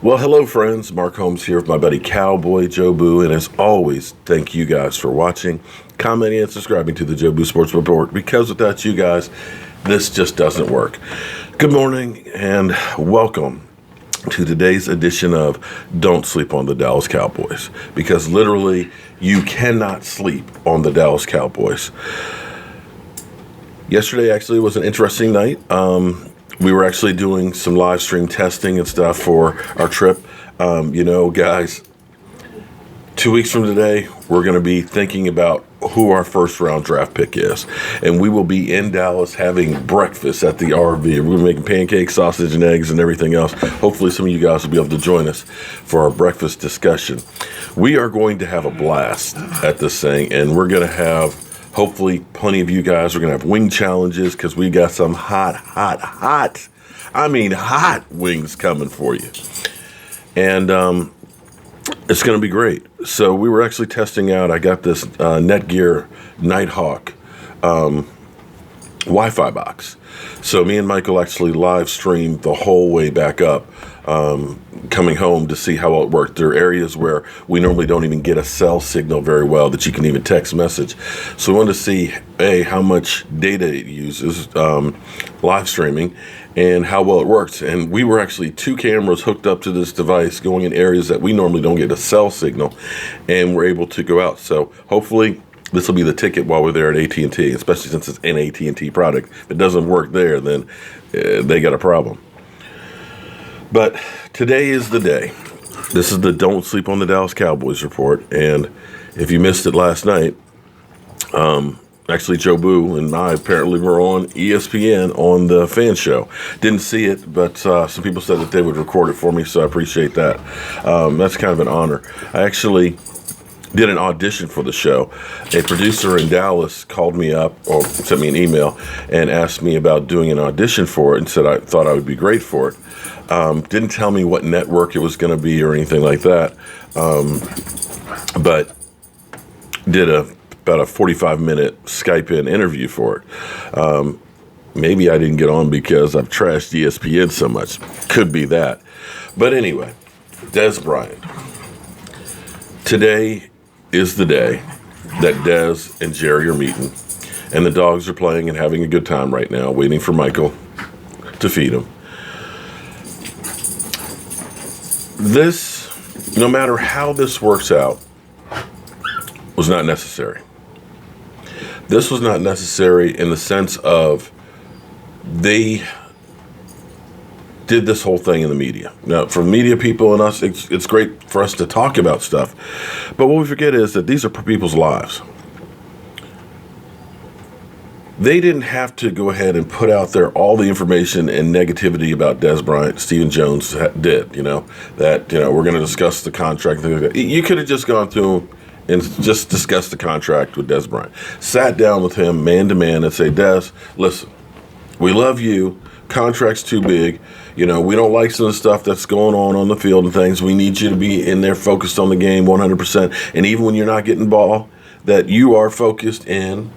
Well, hello, friends. Mark Holmes here with my buddy Cowboy Joe Boo. And as always, thank you guys for watching, commenting, and subscribing to the Joe Boo Sports Report, because without you guys, this just doesn't work. Good morning and welcome to today's edition of Don't Sleep on the Dallas Cowboys, because literally you cannot sleep on the Dallas Cowboys. Yesterday actually was an interesting night. We were actually doing some live stream testing and stuff for our trip. Guys, 2 weeks from today, we're going to be thinking about who our first round draft pick is. And we will be in Dallas having breakfast at the RV. We're going to be making pancakes, sausage, and eggs, and everything else. Hopefully some of you guys will be able to join us for our breakfast discussion. We are going to have a blast at this thing, and we're going to have hopefully plenty of you guys are going to have wing challenges, because we got some hot wings coming for you. And it's going to be great. So we were actually testing out, I got this Netgear Nighthawk Wi-Fi box. So me and Michael actually live streamed the whole way back up, coming home to see how well it worked. There are areas where we normally don't even get a cell signal very well that you can even text message. So we wanted to see, how much data it uses live streaming and how well it works. And we were actually 2 cameras hooked up to this device going in areas that we normally don't get a cell signal, and we're able to go out. So hopefully this will be the ticket while we're there at AT&T, especially since it's an AT&T product. If it doesn't work there, then they got a problem. But today is the day. This is the Don't Sleep on the Dallas Cowboys report. And if you missed it last night, actually Joe Boo and I apparently were on ESPN on the fan show. Didn't see it, but some people said that they would record it for me, so I appreciate that. That's kind of an honor. I actually did an audition for the show. A producer in Dallas called me up or sent me an email and asked me about doing an audition for it, and said I thought I would be great for it. Didn't tell me what network it was going to be or anything like that, but did about a 45-minute Skype-in interview for it. Maybe I didn't get on because I've trashed ESPN so much. Could be that. But anyway, Dez Bryant. Today is the day that Dez and Jerry are meeting, and the dogs are playing and having a good time right now, waiting for Michael to feed them. This, no matter how this works out, was not necessary. This was not necessary in the sense of they did this whole thing in the media. Now, for media people and us, it's great for us to talk about stuff. But what we forget is that these are people's lives. They didn't have to go ahead and put out there all the information and negativity about Dez Bryant. Stephen Jones did, that, we're going to discuss the contract. You could have just gone through and just discussed the contract with Dez Bryant. Sat down with him man to man and say, Dez, listen, we love you. Contract's too big. We don't like some of the stuff that's going on the field and things. We need you to be in there focused on the game 100%. And even when you're not getting ball, that you are focused in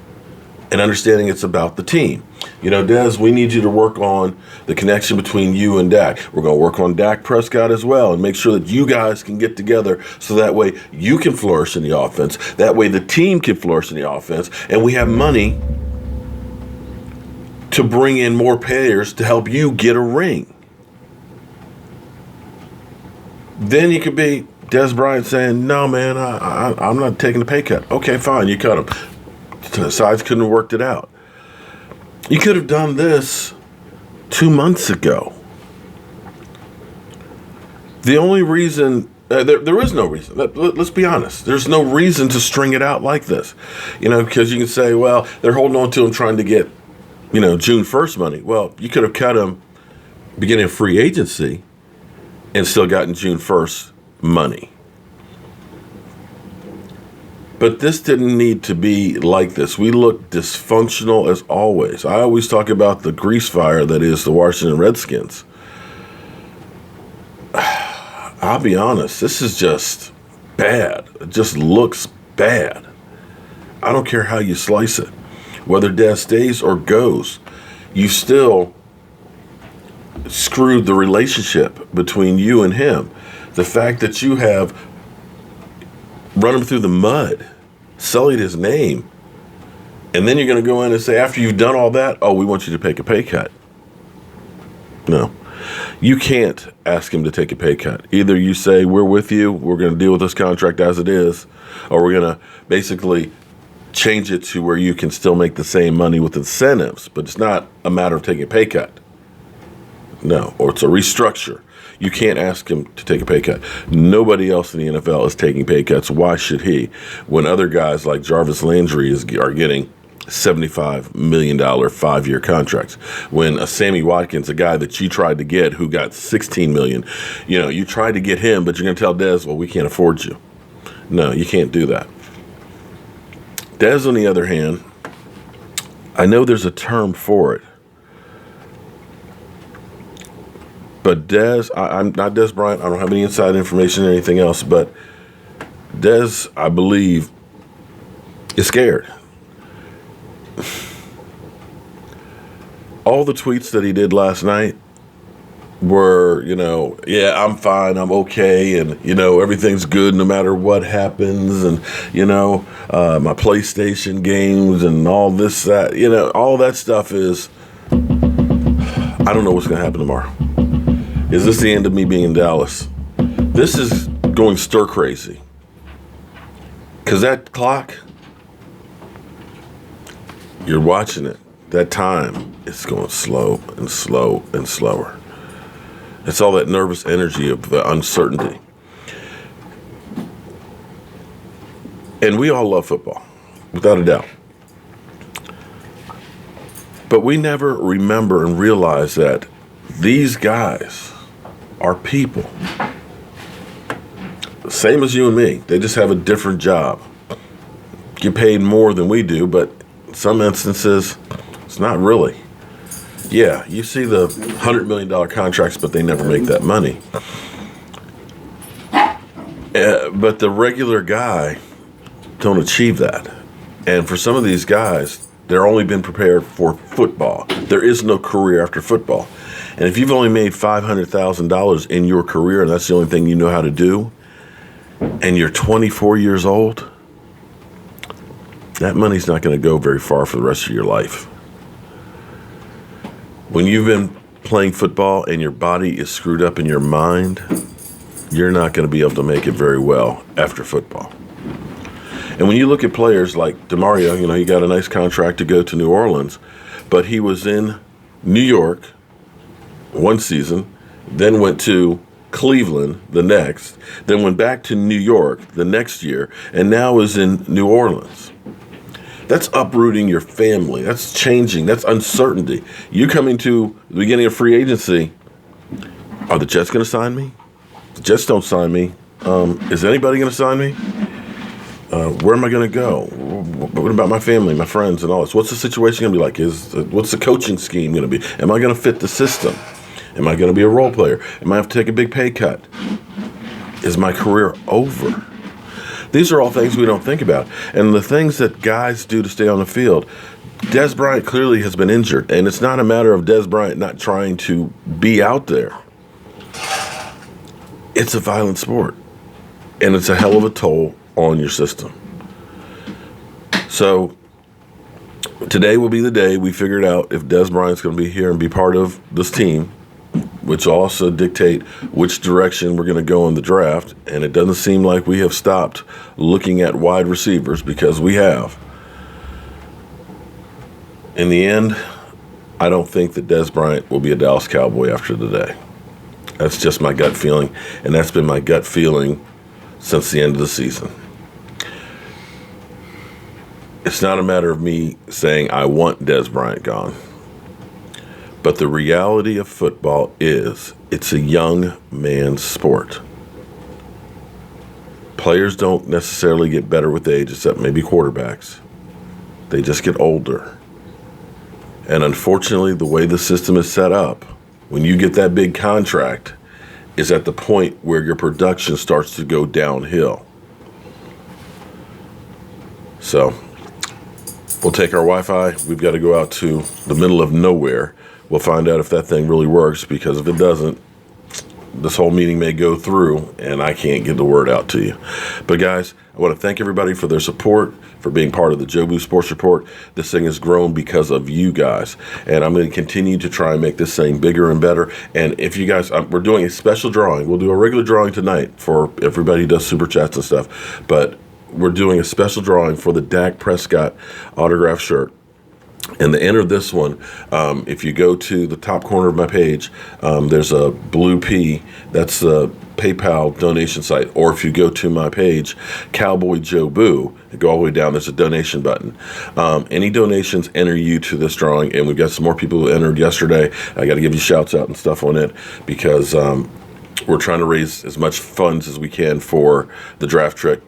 and understanding it's about the team. Dez, we need you to work on the connection between you and Dak. We're going to work on Dak Prescott as well and make sure that you guys can get together so that way you can flourish in the offense. That way the team can flourish in the offense. And we have money to bring in more players to help you get a ring. Then you could be Dez Bryant saying, no, man, I'm not taking a pay cut. Okay, fine, you cut him. The sides couldn't have worked it out. You could have done this 2 months ago. The only reason, there is no reason. Let's be honest. There's no reason to string it out like this. Because you can say, well, they're holding on to him trying to get, June 1st money. Well, you could have cut him beginning of free agency and still gotten June 1st money. But this didn't need to be like this. We look dysfunctional as always. I always talk about the grease fire that is the Washington Redskins. I'll be honest, this is just bad. It just looks bad. I don't care how you slice it. Whether Dez stays or goes, you still screwed the relationship between you and him. The fact that you have run him through the mud, sullied his name, and then you're going to go in and say, after you've done all that, oh, we want you to take a pay cut. No. You can't ask him to take a pay cut. Either you say, we're with you, we're going to deal with this contract as it is, or we're going to basically change it to where you can still make the same money with incentives, but it's not a matter of taking a pay cut. No, or it's a restructure. You can't ask him to take a pay cut. Nobody else in the NFL is taking pay cuts. Why should he? When other guys like Jarvis Landry are getting $75 million 5-year contracts. When a Sammy Watkins, a guy that you tried to get who got $16 million, you tried to get him, but you're going to tell Dez, well, we can't afford you. No, you can't do that. Dez, on the other hand, I know there's a term for it. But Dez, I'm not Dez Bryant. I don't have any inside information or anything else. But Dez, I believe, is scared. All the tweets that he did last night were, yeah, I'm fine, I'm okay, and, everything's good no matter what happens, and, my PlayStation games and all this, that, all that stuff is, I don't know what's going to happen tomorrow. Is this the end of me being in Dallas? This is going stir crazy. Because that clock, you're watching it. That time, it's going slow and slow and slower. It's all that nervous energy of the uncertainty. And we all love football, without a doubt. But we never remember and realize that these guys are people. Same as you and me. They just have a different job. Get paid more than we do, but in some instances, it's not really. Yeah, you see the $100 million contracts, but they never make that money. But the regular guy don't achieve that. And for some of these guys, they're only been prepared for football. There is no career after football. And if you've only made $500,000 in your career and that's the only thing you know how to do, and you're 24 years old, that money's not going to go very far for the rest of your life. When you've been playing football and your body is screwed up in your mind, you're not going to be able to make it very well after football. And when you look at players like DeMario, he got a nice contract to go to New Orleans, but he was in New York one season, then went to Cleveland the next, then went back to New York the next year, and now is in New Orleans. That's uprooting your family. That's changing. That's uncertainty. You coming to the beginning of free agency, are the Jets going to sign me? The Jets don't sign me. Is anybody going to sign me? Where am I going to go? What about my family, my friends, and all this? What's the situation going to be like? What's the coaching scheme going to be? Am I going to fit the system? Am I going to be a role player? Am I have to take a big pay cut? Is my career over? These are all things we don't think about. And the things that guys do to stay on the field, Dez Bryant clearly has been injured. And it's not a matter of Dez Bryant not trying to be out there. It's a violent sport. And it's a hell of a toll on your system. So today will be the day we figured out if Dez Bryant's going to be here and be part of this team, which will also dictate which direction we're going to go in the draft. And it doesn't seem like we have stopped looking at wide receivers, because we have. In the end, I don't think that Dez Bryant will be a Dallas Cowboy after today. That's just my gut feeling, and that's been my gut feeling since the end of the season. It's not a matter of me saying I want Dez Bryant gone. But the reality of football is it's a young man's sport. Players don't necessarily get better with age, except maybe quarterbacks. They just get older. And unfortunately, the way the system is set up, when you get that big contract, is at the point where your production starts to go downhill. So we'll take our Wi-Fi. We've got to go out to the middle of nowhere We'll find out if that thing really works, because if it doesn't, this whole meeting may go through and I can't get the word out to you. But guys, I want to thank everybody for their support, for being part of the Jobu Sports Report. This thing has grown because of you guys, and I'm going to continue to try and make this thing bigger and better. And if you guys, we're doing a special drawing. We'll do a regular drawing tonight for everybody who does super chats and stuff, but we're doing a special drawing for the Dak Prescott autograph shirt. And to enter this one, if you go to the top corner of my page, there's a blue P. That's the PayPal donation site. Or if you go to my page, Cowboy Joe Boo, and go all the way down, there's a donation button. Any donations enter you to this drawing, and we've got some more people who entered yesterday. I got to give you shouts out and stuff on it, because we're trying to raise as much funds as we can for the draft trick,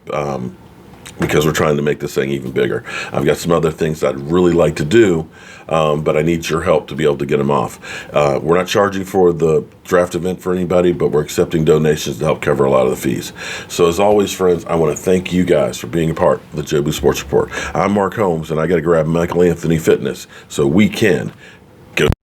because we're trying to make this thing even bigger. I've got some other things that I'd really like to do, but I need your help to be able to get them off. We're not charging for the draft event for anybody, but we're accepting donations to help cover a lot of the fees. So as always, friends, I want to thank you guys for being a part of the Jobu Sports Report. I'm Mark Holmes, and I got to grab Michael Anthony Fitness so we can